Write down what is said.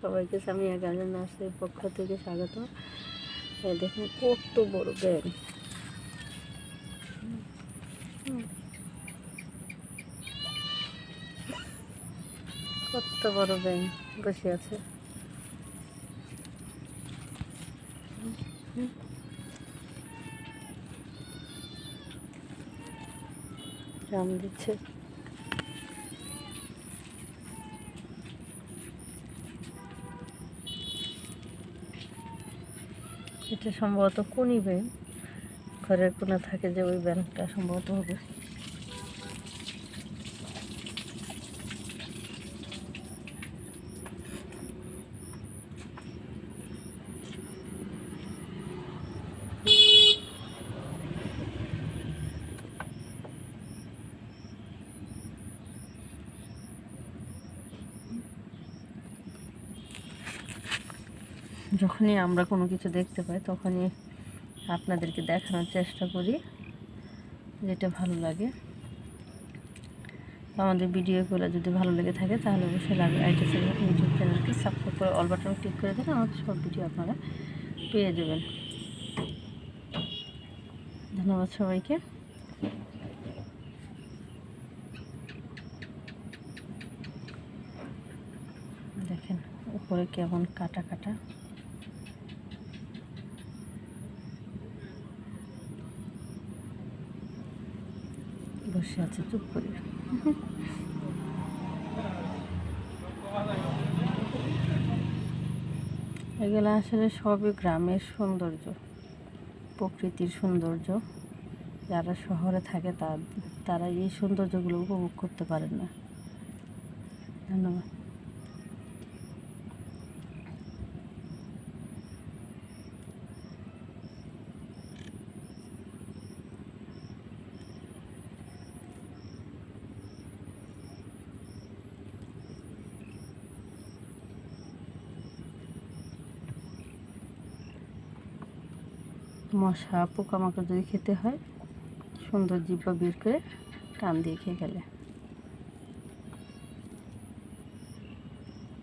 সবাইকে সামিয়া গার্ডেন নার্সারির পক্ষ থেকে স্বাগত। দেখুন কত বড় ব্যাগ, কত বড় ব্যাগ বসে আছে। জাম দিচ্ছে। এটা সম্ভবত কোনি ব্যাগ, ঘরের কোণে থাকে যে ওই ব্যাগটা সম্ভবত হবে। যখনই আমরা কোনো কিছু দেখতে পাই তখনই আপনাদেরকে দেখানোর চেষ্টা করি, যেটা ভালো লাগে। আমাদের ভিডিওগুলো যদি ভালো লেগে থাকে তাহলে অবশ্যই আইটিসি ইউটিউব চ্যানেলকে সাবস্ক্রাইব করে অল বাটন ক্লিক করে দিলে আমাদের সব ভিডিও আপনারা পেয়ে যাবেন। ধন্যবাদ সবাইকে। দেখেন উপরে কেমন কাটা কাটা, বসে আছে চুপ করে। এগুলো আসলে সবই গ্রামের সৌন্দর্য, প্রকৃতির সৌন্দর্য। যারা শহরে থাকে তারা এই সৌন্দর্যগুলো উপভোগ করতে পারেন না। ধন্যবাদ। মশা পোকামাকড় যদি খেতে হয় সুন্দর জিব্বা বের করে টান দিয়ে খেয়ে গেলে